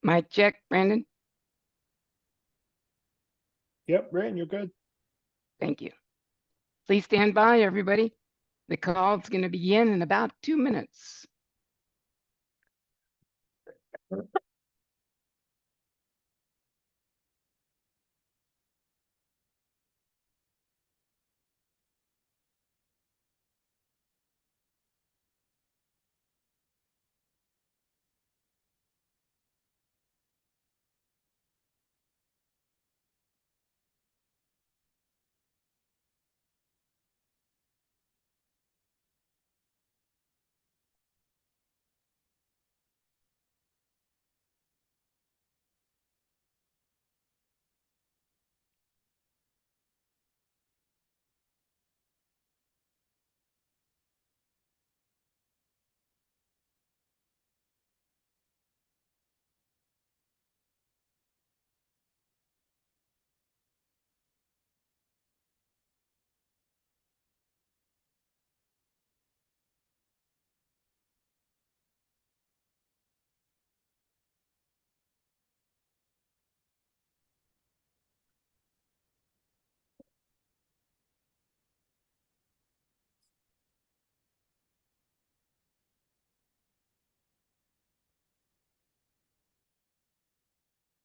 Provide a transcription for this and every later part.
Mic check, Brandon. Yep, Brandon, you're good. Thank you. Please stand by, everybody. The call is going to begin in about 2 minutes.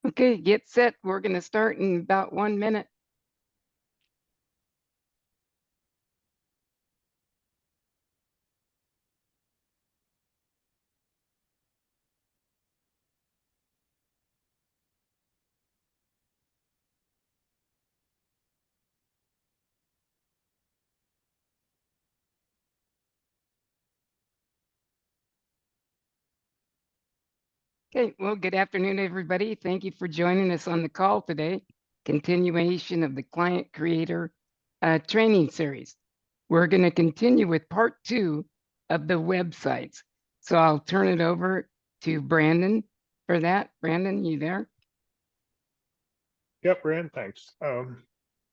Okay, get set. We're going to start in about 1 minute. Okay, well, good afternoon, everybody. Thank you for joining us on the call today. Continuation of the Client Creator training series. We're going to continue with part 2 of the websites. So I'll turn it over to Brandon for that. Brandon, you there? Yep, Brandon, thanks.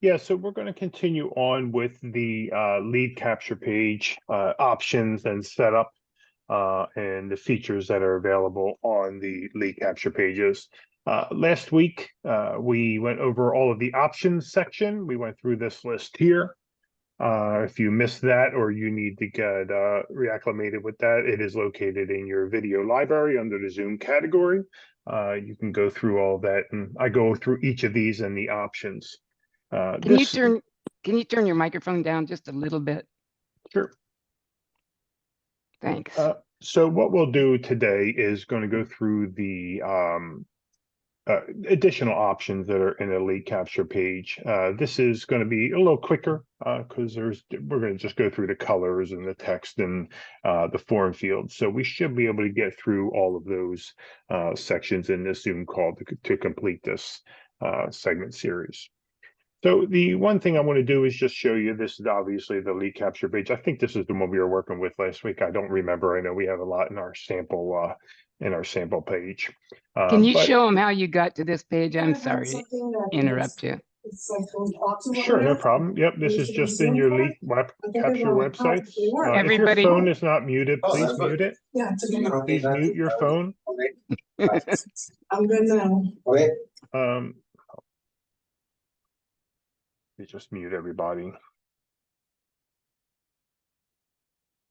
Yeah, so we're going to continue on with the lead capture page options and setup and the features that are available on the lead capture pages. Last week, we went over all of the options section. We went through this list here. If you missed that or you need to get reacclimated with that, it is located in your video library under the Zoom category. You can go through all that, and I go through each of these and the options. Can you turn your microphone down just a little bit? Sure. Thanks. So what we'll do today is going to go through the additional options that are in a lead capture page. This is going to be a little quicker because we're going to just go through the colors and the text and the form field. So we should be able to get through all of those sections in this Zoom call to complete this segment series. So the one thing I want to do is just show you, this is obviously the lead capture page. I think this is the one we were working with last week. I don't remember. I know we have a lot in our sample page. Can you show them how you got to this page? I'm sorry to interrupt you. Sure, no problem. Yep, this is just in your lead capture websites. If your phone is not muted, please mute it. Please mute your phone. I'm good now. Okay. You just mute everybody.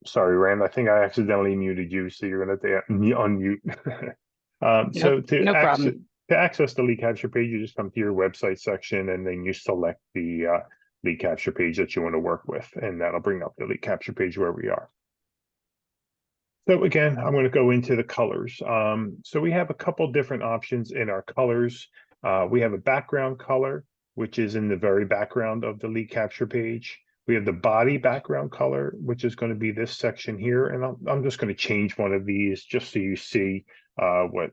Sorry, Rand, I think I accidentally muted you, so you're going to have to unmute. So to access the lead capture page, you just come to your website section, and then you select the lead capture page that you want to work with, and that'll bring up the lead capture page where we are. So again, I'm going to go into the colors. So we have a couple different options in our colors. We have a background color, which is in the very background of the lead capture page. We have the body background color, which is going to be this section here. And I'm just going to change one of these just so you see what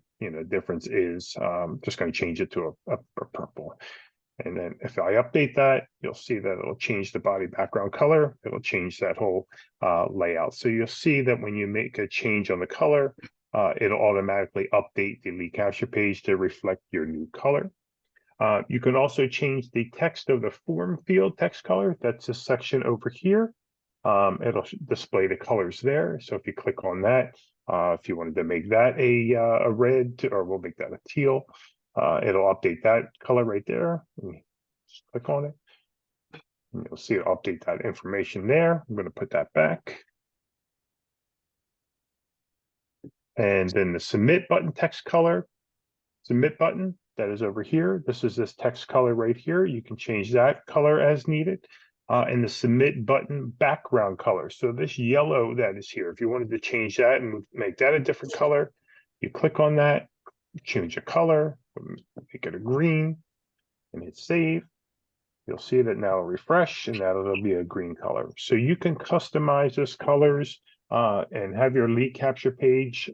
difference is. Just going to change it to a purple. And then if I update that, you'll see that it'll change the body background color. It'll change that whole layout. So you'll see that when you make a change on the color, it'll automatically update the lead capture page to reflect your new color. You can also change the text of the form field text color. That's a section over here. It'll display the colors there. So if you click on that, if you wanted to make that a red, or we'll make that a teal, it'll update that color right there. Just click on it. And you'll see it update that information there. I'm going to put that back. And then the submit button text color, submit button, that is over here. This is this text color right here. You can change that color as needed. And the submit button background color. So this yellow that is here, if you wanted to change that and make that a different color, you click on that, change the color, make it a green, and hit save. You'll see that now refresh, and that'll be a green color. So you can customize those colors and have your lead capture page,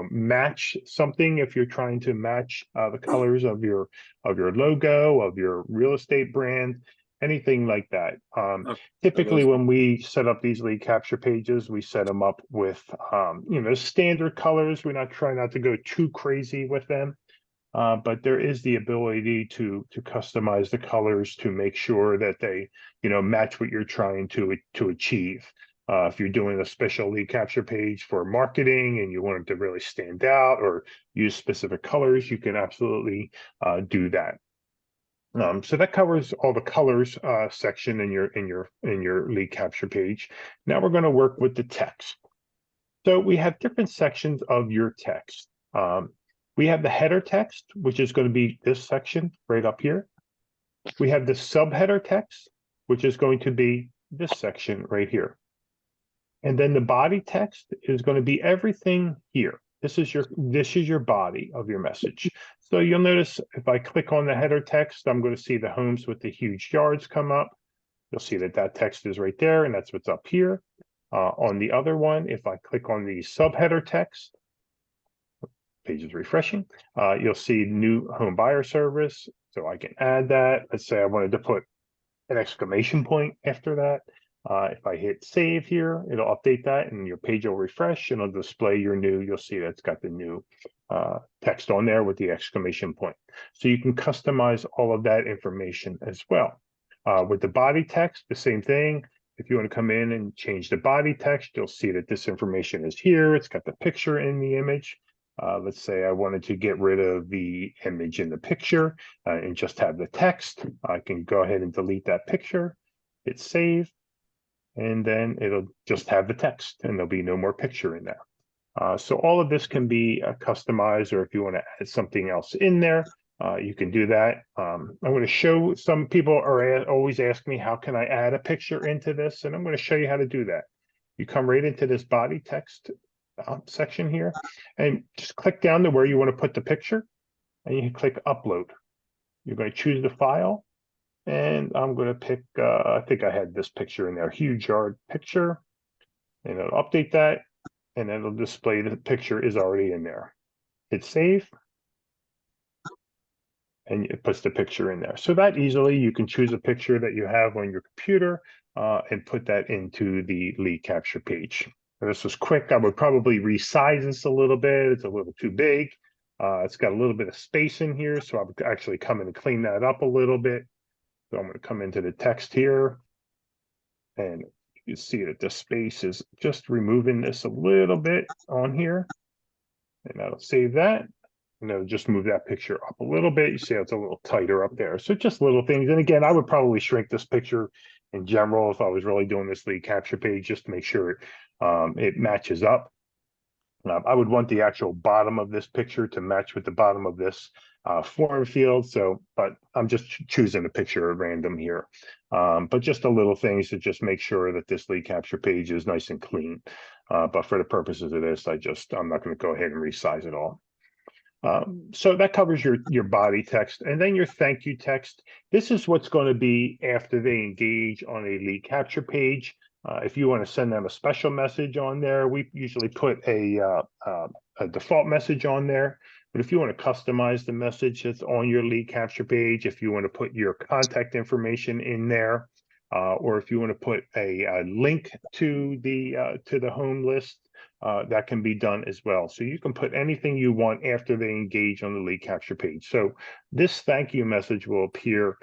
match something if you're trying to match the colors of your logo, of your real estate brand, anything like that. Typically, when we set up these lead capture pages, we set them up with standard colors. We're not trying not to go too crazy with them. But there is the ability to customize the colors to make sure that they, match what you're trying to achieve. If you're doing a special lead capture page for marketing and you want it to really stand out or use specific colors, you can absolutely do that. So that covers all the colors section in your lead capture page. Now we're going to work with the text. So we have different sections of your text. We have the header text, which is going to be this section right up here. We have the subheader text, which is going to be this section right here. And then the body text is going to be everything here. This is your body of your message. So you'll notice if I click on the header text, I'm going to see the homes with the huge yards come up. You'll see that text is right there, and that's what's up here. On the other one, if I click on the subheader text, page is refreshing, you'll see new home buyer service. So I can add that. Let's say I wanted to put an exclamation point after that. If I hit save here, it'll update that and your page will refresh and it'll display your new, you'll see that's got the new text on there with the exclamation point. So you can customize all of that information as well. With the body text, the same thing. If you want to come in and change the body text, you'll see that this information is here. It's got the picture in the image. Let's say I wanted to get rid of the image in the picture and just have the text. I can go ahead and delete that picture, hit save, and then it'll just have the text and there'll be no more picture in there. So all of this can be customized, or if you want to add something else in there, you can do that. I'm going to show, some people are always ask me, how can I add a picture into this? And I'm going to show you how to do that. You come right into this body text section here and just click down to where you want to put the picture and you click upload. You're going to choose the file and I'm going to pick, I think I had this picture in there, huge yard picture, and it'll update that and it'll display the picture is already in there. Hit save and it puts the picture in there. So that easily you can choose a picture that you have on your computer and put that into the lead capture page. And this was quick. I would probably resize this a little bit. It's a little too big. It's got a little bit of space in here, so I would actually come in and clean that up a little bit. So I'm going to come into the text here, and you see that the space is just removing this a little bit on here, and that'll save that. And it'll just move that picture up a little bit. You see it's a little tighter up there. So just little things. And again, I would probably shrink this picture in general if I was really doing this lead capture page, just to make sure it matches up. I would want the actual bottom of this picture to match with the bottom of this form field. So, but I'm just choosing a picture at random here. But just the little things to just make sure that this lead capture page is nice and clean. But for the purposes of this, I'm not going to go ahead and resize it all. So that covers your body text, and then your thank you text. This is what's going to be after they engage on a lead capture page. If you want to send them a special message on there, we usually put a default message on there. But if you want to customize the message that's on your lead capture page, if you want to put your contact information in there, or if you want to put a link to the home list, that can be done as well. So you can put anything you want after they engage on the lead capture page. So this thank you message will appear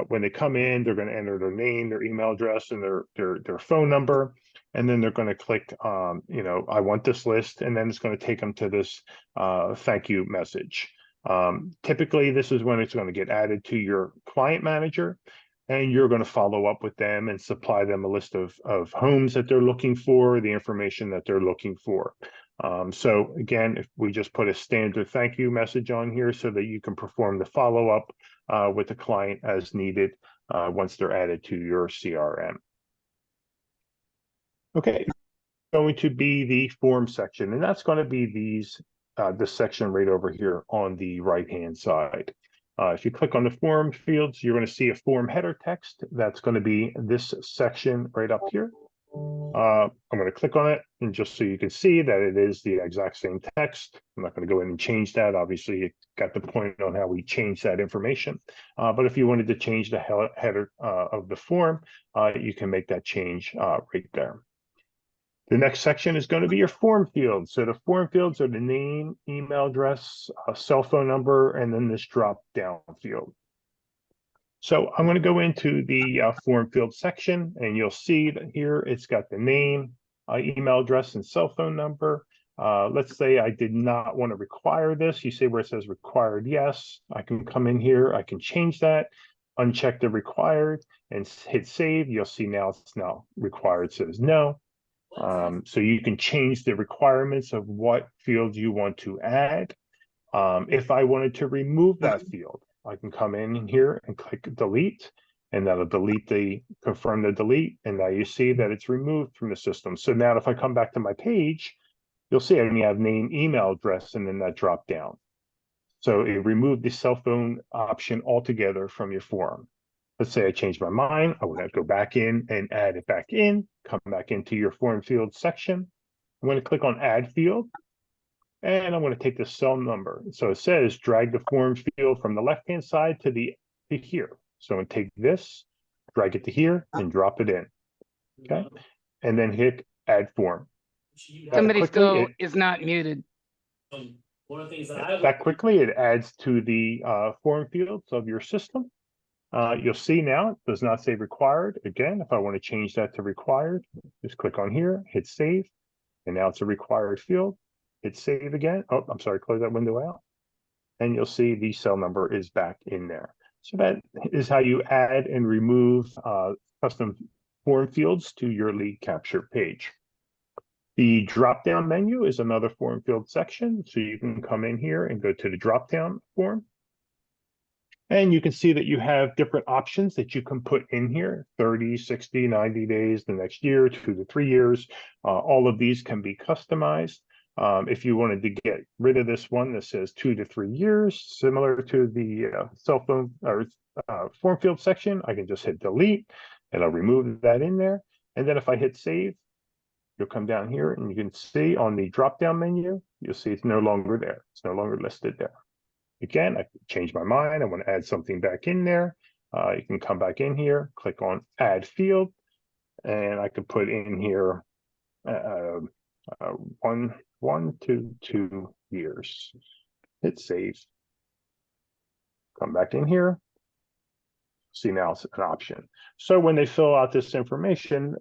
When they come in, they're going to enter their name, their email address, and their phone number. And then they're going to click, you know, I want this list, and then it's going to take them to this thank you message. Typically, this is when it's going to get added to your client manager, and you're going to follow up with them and supply them a list of homes that they're looking for, the information that they're looking for. So again, if we just put a standard thank you message on here so that you can perform the follow-up with the client as needed once they're added to your CRM. Okay, going to be the form section, and that's going to be this section right over here on the right-hand side. If you click on the form fields, you're going to see a form header text. That's going to be this section right up here. I'm going to click on it, and just so you can see that it is the exact same text. I'm not going to go in and change that. Obviously, you got the point on how we change that information. But if you wanted to change the header of the form, you can make that change right there. The next section is going to be your form fields. So the form fields are the name, email address, cell phone number, and then this drop down field. So I'm going to go into the form field section, and you'll see that here it's got the name, email address, and cell phone number. Let's say I did not want to require this. You see where it says required yes. I can come in here, I can change that, uncheck the required, and hit save. You'll see now it's now required, says no. So you can change the requirements of what fields you want to add. If I wanted to remove that field, I can come in here and click delete, and that'll confirm the delete. And now you see that it's removed from the system. So now if I come back to my page, you'll see I only have name, email address, and then that drop down. So it removed the cell phone option altogether from your form. Let's say I change my mind. I want to go back in and add it back in, come back into your form field section. I'm going to click on add field, and I'm going to take the cell number. So it says drag the form field from the left-hand side to here. So I'm going to take this, drag it to here, and drop it in. Okay. And then hit add form. Somebody still is not muted. That quickly it adds to the form fields of your system. You'll see now it does not say required. Again, if I want to change that to required, just click on here, hit save, and now it's a required field. Hit save again. Oh, I'm sorry, close that window out. And you'll see the cell number is back in there. So that is how you add and remove custom form fields to your lead capture page. The drop-down menu is another form field section. So you can come in here and go to the drop-down form. And you can see that you have different options that you can put in here, 30, 60, 90 days, the next year, 2 to 3 years. All of these can be customized. If you wanted to get rid of this one that says 2 to 3 years, similar to the cell phone or form field section, I can just hit delete and I'll remove that in there. And then if I hit save, you'll come down here and you can see on the drop-down menu, you'll see it's no longer there. It's no longer listed there. Again, I change my mind. I want to add something back in there. You can come back in here, click on add field, and I can put in here 1 to 2 years. Hit save. Come back in here. See, now it's an option. So when they fill out this information,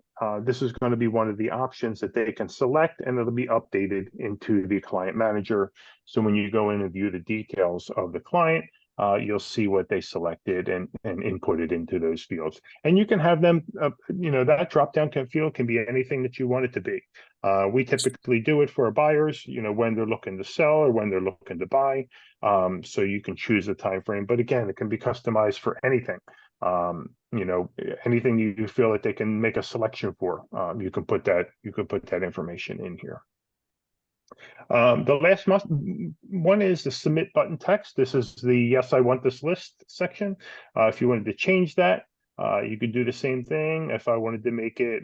this is going to be one of the options that they can select, and it'll be updated into the client manager. So when you go in and view the details of the client, you'll see what they selected and inputted into those fields. And you can have them, you know, that drop-down field can be anything that you want it to be. We typically do it for our buyers, you know, when they're looking to sell or when they're looking to buy. So you can choose a time frame, but again, it can be customized for anything. You know, anything you feel that they can make a selection for, you can put that information in here. The last one is the submit button text. This is the yes, I want this list section. If you wanted to change that, you could do the same thing. If I wanted to make it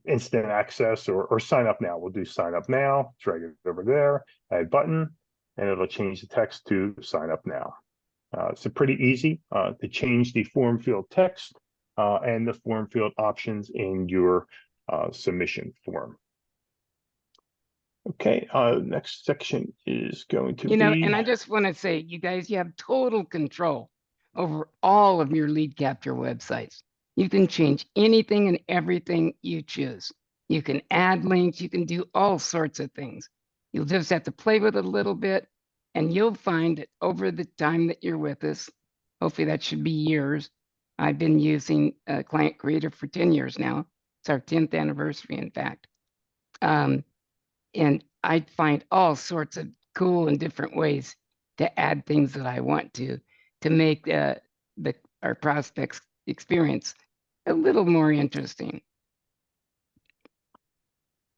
instant access or sign up now, we'll do sign up now, drag it over there, add button, and it'll change the text to sign up now. It's pretty easy to change the form field text and the form field options in your submission form. Okay, next section is going to be... You know, and I just want to say, you guys, you have total control over all of your lead capture websites. You can change anything and everything you choose. You can add links, you can do all sorts of things. You'll just have to play with it a little bit, and you'll find that over the time that you're with us, hopefully that should be years. I've been using Client Creator for 10 years now. It's our 10th anniversary, in fact. And I find all sorts of cool and different ways to add things that I want to make our prospects experience a little more interesting.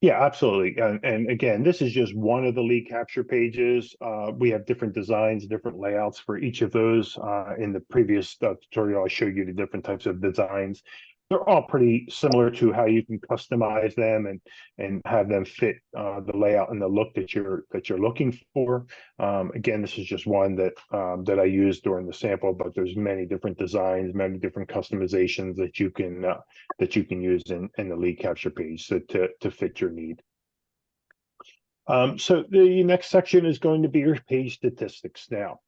Yeah, absolutely. And again, this is just one of the lead capture pages. We have different designs, different layouts for each of those. In the previous tutorial, I showed you the different types of designs. They're all pretty similar to how you can customize them and have them fit the layout and the look that you're looking for. Again, this is just one that I used during the sample, but there's many different designs, many different customizations that you can use in the lead capture page to fit your need. So the next section is going to be your page statistics. Now,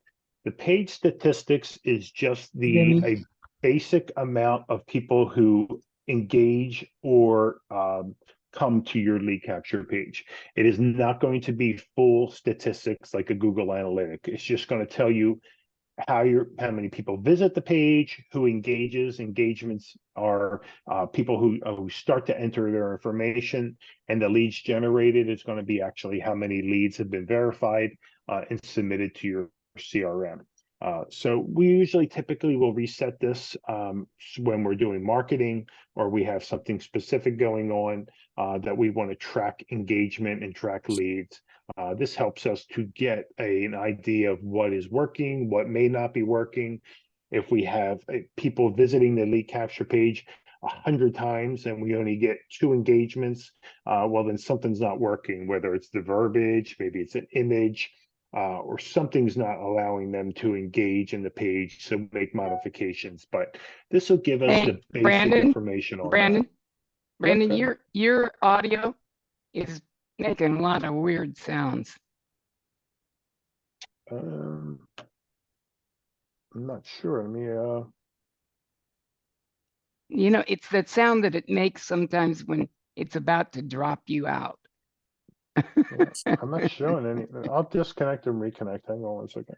the page statistics is just a basic amount of people who engage or come to your lead capture page. It is not going to be full statistics like a Google Analytic. It's just going to tell you how many people visit the page, who engages. Engagements are people who start to enter their information, and the leads generated is going to be actually how many leads have been verified and submitted to your CRM. So we typically will reset this when we're doing marketing or we have something specific going on that we want to track engagement and track leads. This helps us to get an idea of what is working, what may not be working. If we have people visiting the lead capture page 100 times and we only get 2 engagements, well, then something's not working, whether it's the verbiage, maybe it's an image, or something's not allowing them to engage in the page, so make modifications. But this will give us the basic information on that. Brandon, your audio is making a lot of weird sounds. I'm not sure. Let me You know, it's that sound that it makes sometimes when it's about to drop you out. yeah, I'm not showing any. I'll disconnect and reconnect. Hang on 1 second.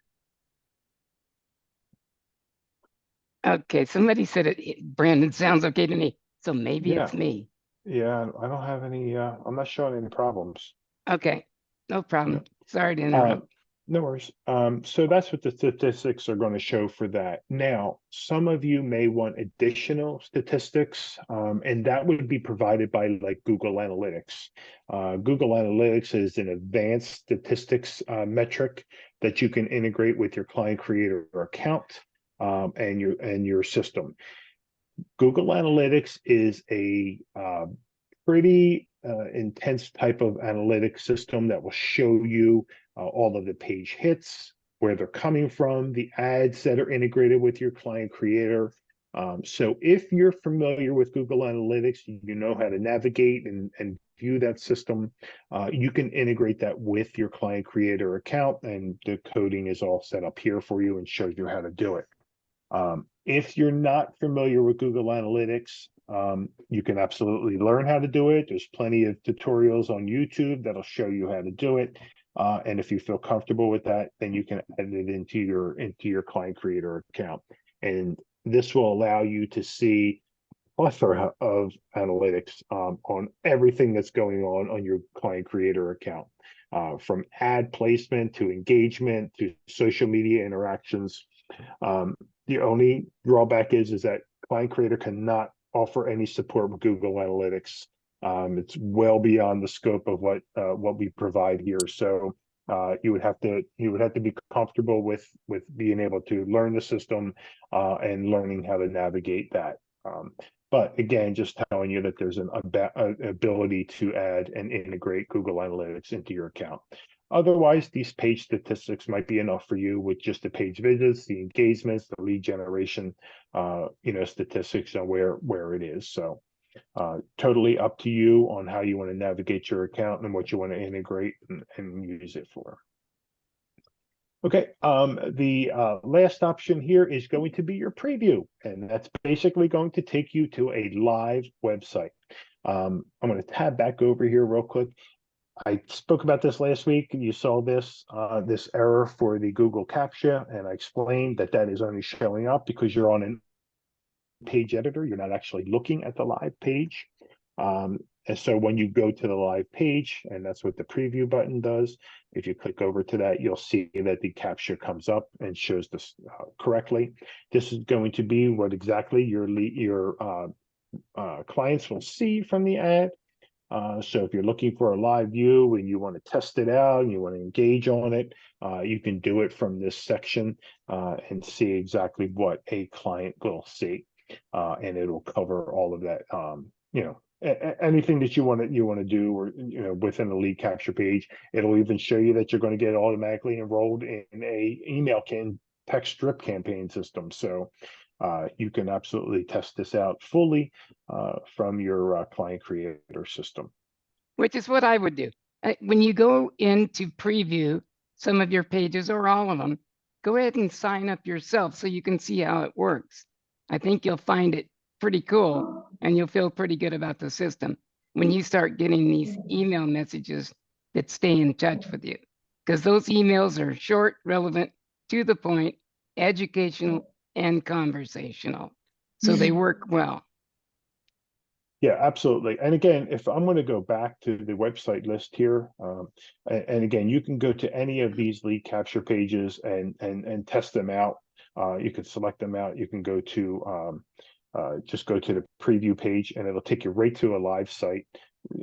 Okay, somebody said Brandon sounds okay to me, so maybe it's me. Yeah, I don't have any. I'm not showing any problems. Okay, no problem. Yeah. Sorry to interrupt. No worries. So that's what the statistics are going to show for that. Now, some of you may want additional statistics, and that would be provided by like Google Analytics. Google Analytics is an advanced statistics metric that you can integrate with your client creator account and your system. Google Analytics is a pretty intense type of analytic system that will show you all of the page hits, where they're coming from, the ads that are integrated with your client creator. So if you're familiar with Google Analytics, you know how to navigate and view that system, you can integrate that with your client creator account, and the coding is all set up here for you and shows you how to do it. If you're not familiar with Google Analytics, you can absolutely learn how to do it. There's plenty of tutorials on YouTube that'll show you how to do it. And if you feel comfortable with that, then you can add it into your client creator account. And this will allow you to see a plethora of analytics on everything that's going on your client creator account, from ad placement to engagement to social media interactions. The only drawback is that client creator cannot offer any support with Google Analytics. It's well beyond the scope of what we provide here. So you would have to be comfortable with being able to learn the system and learning how to navigate that. But again, just telling you that there's an ability to add and integrate Google Analytics into your account. Otherwise, these page statistics might be enough for you with just the page visits, the engagements, the lead generation, statistics on where it is. So totally up to you on how you want to navigate your account and what you want to integrate and use it for. Okay, the last option here is going to be your preview, and that's basically going to take you to a live website. I'm going to tab back over here real quick. I spoke about this last week, and you saw this this error for the Google CAPTCHA, and I explained that that is only showing up because you're on an page editor. You're not actually looking at the live page. And so when you go to the live page, and that's what the preview button does, if you click over to that, you'll see that the CAPTCHA comes up and shows this correctly. This is going to be what exactly your clients will see from the ad. So if you're looking for a live view and you want to test it out and you want to engage on it, you can do it from this section and see exactly what a client will see. And it'll cover all of that, you know, anything that you want to do, or within the lead capture page. It'll even show you that you're going to get automatically enrolled in a email text drip campaign system. So you can absolutely test this out fully from your client creator system. Which is what I would do. When you go into preview some of your pages or all of them, go ahead and sign up yourself so you can see how it works. I think you'll find it pretty cool and you'll feel pretty good about the system when you start getting these email messages that stay in touch with you. Because those emails are short, relevant, to the point, educational, and conversational. So they work well. Yeah, absolutely. And again, if I'm going to go back to the website list here, and again, you can go to any of these lead capture pages and test them out. You can select them out. You can go to just go to the preview page, and it'll take you right to a live site,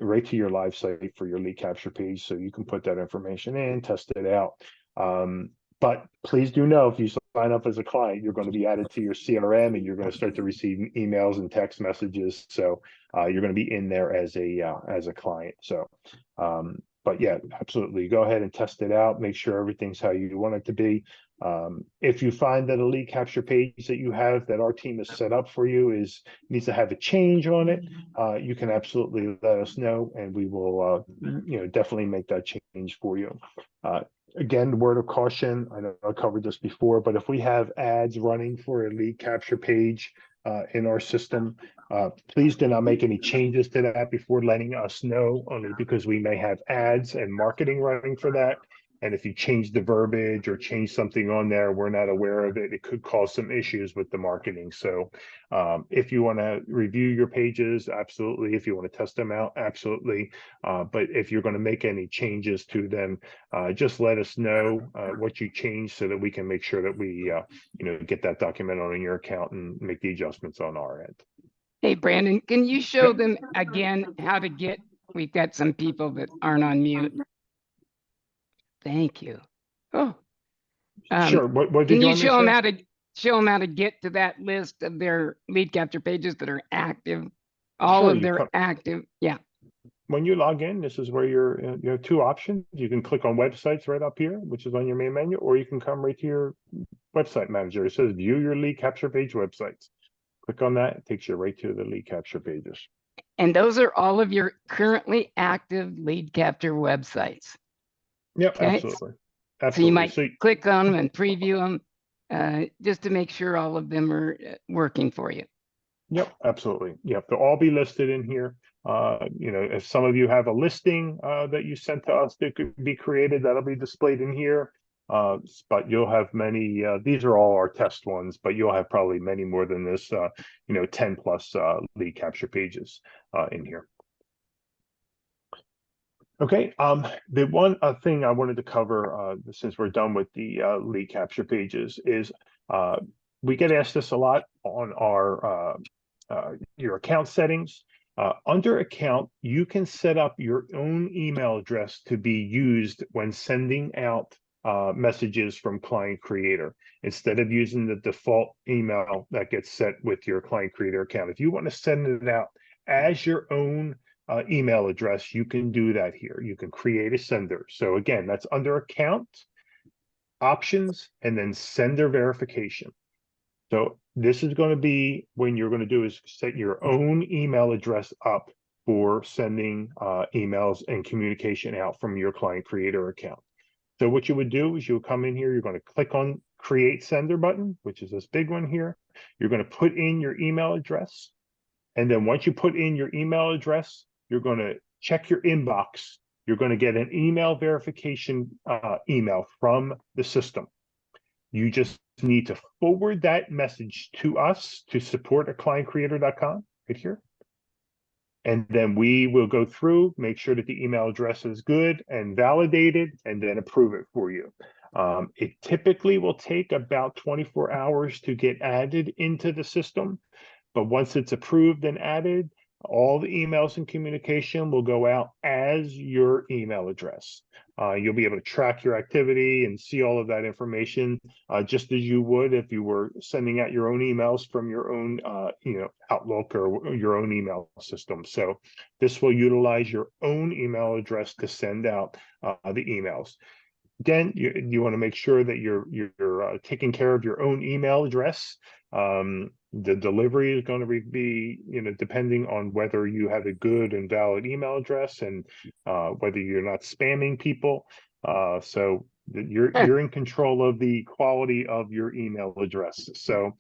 right to your live site for your lead capture page. So you can put that information in, test it out. But please do know, if you sign up as a client, you're going to be added to your CRM, and you're going to start to receive emails and text messages. So you're going to be in there as a client. So, but yeah, absolutely, go ahead and test it out. Make sure everything's how you want it to be. If you find that a lead capture page that you have that our team has set up for you needs to have a change on it, you can absolutely let us know, and we will definitely make that change for you. Again, word of caution, I know I covered this before, but if we have ads running for a lead capture page in our system, please do not make any changes to that before letting us know, only because we may have ads and marketing running for that. And if you change the verbiage or change something on there, we're not aware of it, it could cause some issues with the marketing. So if you want to review your pages, absolutely. If you want to test them out, absolutely. But if you're going to make any changes to them, just let us know what you changed so that we can make sure that we get that documented on your account and make the adjustments on our end. Hey, Brandon, can you show them again how to get, we've got some people that aren't on mute. Thank you. Oh, Sure. What did can you you want me to show them say? how to get to that list of their lead capture pages that are active? All Sure, of their active, yeah. when you log in, this is where you have two options. You can click on websites right up here, which is on your main menu, or you can come right to your website manager. It says view your lead capture page websites. Click on that, it takes you right to the lead capture pages. And those are all of your currently active lead capture websites. Yep, Okay? absolutely. So you might Absolutely. click on them and preview them just to make sure all of them are working for you. Yep, absolutely. Yep, they'll all be listed in here. If some of you have a listing that you sent to us that could be created, that'll be displayed in here. But you'll have many, these are all our test ones, but you'll have probably many more than this, 10 plus lead capture pages in here. Okay, the one thing I wanted to cover, since we're done with the lead capture pages, is we get asked this a lot on our your account settings. Under account, you can set up your own email address to be used when sending out messages from client creator, instead of using the default email that gets set with your client creator account. If you want to send it out as your own email address, you can do that here. You can create a sender. So again, that's under account, options, and then sender verification. So this is going to be when you're going to do is set your own email address up for sending emails and communication out from your client creator account. So what you would do is you'll come in here, you're going to click on create sender button, which is this big one here. You're going to put in your email address. And then once you put in your email address, you're going to check your inbox. You're going to get an email verification email from the system. You just need to forward that message to us to support@clientcreator.com right here. And then we will go through, make sure that the email address is good and validated, and then approve it for you. It typically will take about 24 hours to get added into the system. But once it's approved and added, all the emails and communication will go out as your email address. You'll be able to track your activity and see all of that information, just as you would if you were sending out your own emails from your own, Outlook or your own email system. So this will utilize your own email address to send out the emails. Again, you want to make sure that you're taking care of your own email address. The delivery is going to be, depending on whether you have a good and valid email address and whether you're not spamming people. So you're in control of the quality of your email address. So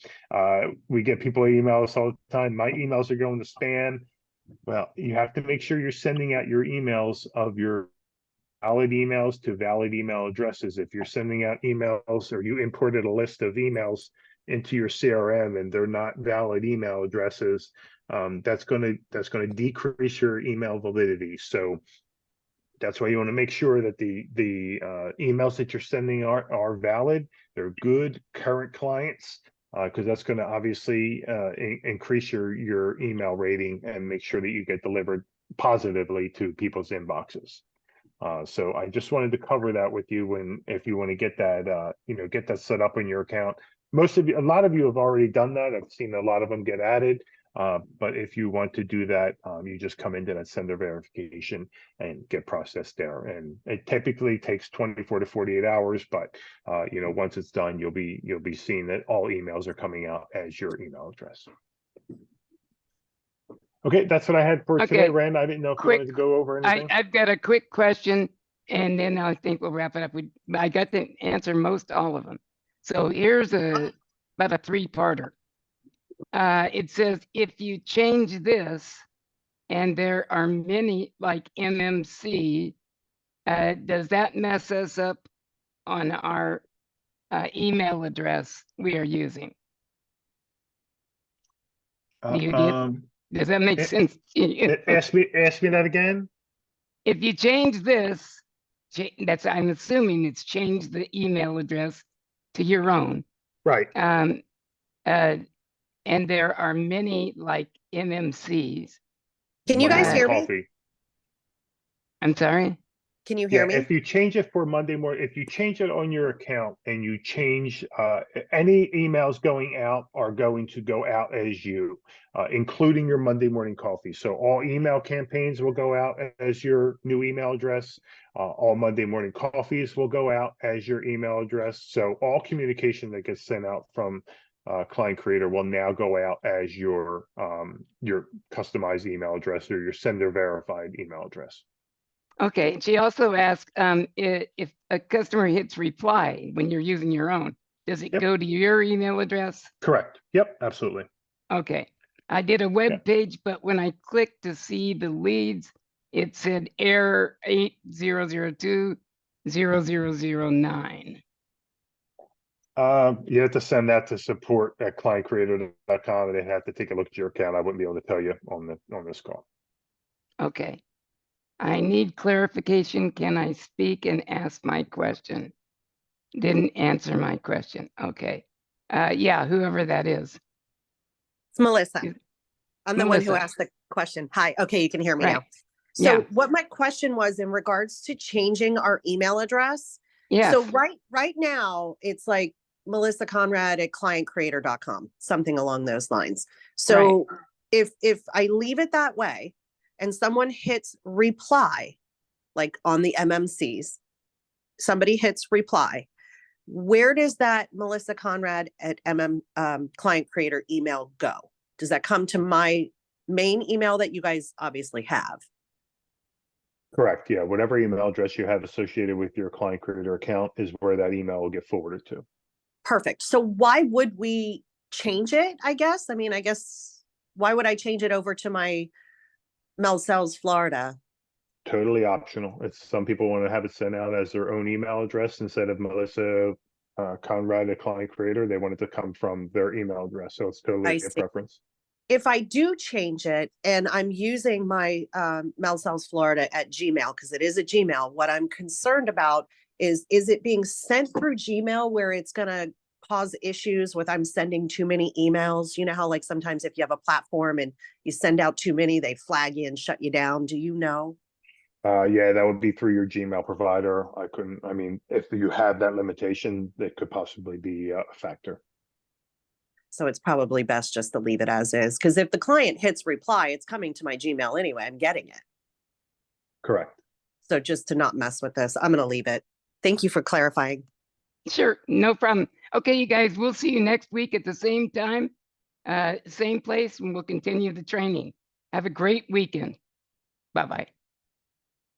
we get people emails all the time. My emails are going to spam. Well, you have to make sure you're sending out your emails of your valid emails to valid email addresses. If you're sending out emails or you imported a list of emails into your CRM and they're not valid email addresses, that's going to decrease your email validity. So that's why you want to make sure that the emails that you're sending are valid. They're good current clients, because that's going to obviously increase your email rating and make sure that you get delivered positively to people's inboxes. So I just wanted to cover that with you if you want to get that, get that set up in your account. A lot of you have already done that. I've seen a lot of them get added. But if you want to do that, you just come into that sender verification and get processed there. And it typically takes 24 to 48 hours, but once it's done, you'll be seeing that all emails are coming out as your email address. Okay, that's what I had for today, Rand. I didn't know if you wanted to go over anything. I've got a quick question, and then I think we'll wrap it up. I got to answer most all of them. So here's about a three-parter. It says, if you change this, and there are many like MMC, does that mess us up on our email address we are using? Do you get? Does that make sense to you? Ask me that again. If you change this, I'm assuming it's changed the email address to your own. Right. And there are many like MMCs. Can you guys hear me? Coffee. I'm sorry? Can you hear me? If you change it for Monday morning, if you change it on your account and you change any emails going out are going to go out as you, including your Monday morning coffee. So all email campaigns will go out as your new email address. All Monday morning coffees will go out as your email address. So all communication that gets sent out from Client Creator will now go out as your customized email address or your sender verified email address. Okay, she also asked if a customer hits reply when you're using your own, does it go to your email address? Correct. Yep, absolutely.9. I did a web page, but when I clicked to see the leads, it said error 80020009. You have to send that to support@clientcreator.com, and they have to take a look at your account. I wouldn't be able to tell you on this call. Okay. I need clarification. Can I speak and ask my question? Didn't answer my question. Okay. Yeah, whoever that is. It's Melissa. I'm the one who Melissa. asked the question. Hi. Okay, you can hear me Right. now. So Yeah. what my question was in regards to changing our email address. Yes. So right now it's like melissaconrad@clientcreator.com, something along those lines. So if I leave it that way and someone hits reply, like on the MMCs, somebody hits reply, where does that Melissa Conrad at Client Creator email go? Does that come to my main email that you guys obviously have? Correct. Yeah. Whatever email address you have associated with your client creator account is where that email will get forwarded to. Perfect. So why would we change it, I guess? I mean, I guess, why would I change it over to my Mel Sells Florida? Totally optional. It's some people want to have it sent out as their own email address instead of Melissa Conrad, a client creator. They want it to come from their email address. So it's totally I a see. preference. If I do change it and I'm using my Mel Sells Florida at Gmail, because it is a Gmail, what I'm concerned about is it being sent through Gmail where it's going to cause issues with I'm sending too many emails? You know how like sometimes if you have a platform and you send out too many, they flag you and shut you down. Do you know? Yeah, that would be through your Gmail provider. I mean, if you have that limitation, that could possibly be a factor. So it's probably best just to leave it as is. Because if the client hits reply, it's coming to my Gmail anyway. I'm getting it. Correct. So just to not mess with this, I'm going to leave it. Thank you for clarifying. Sure, no problem. Okay, you guys, we'll see you next week at the same time, same place, and we'll continue the training. Have a great weekend. Bye-bye.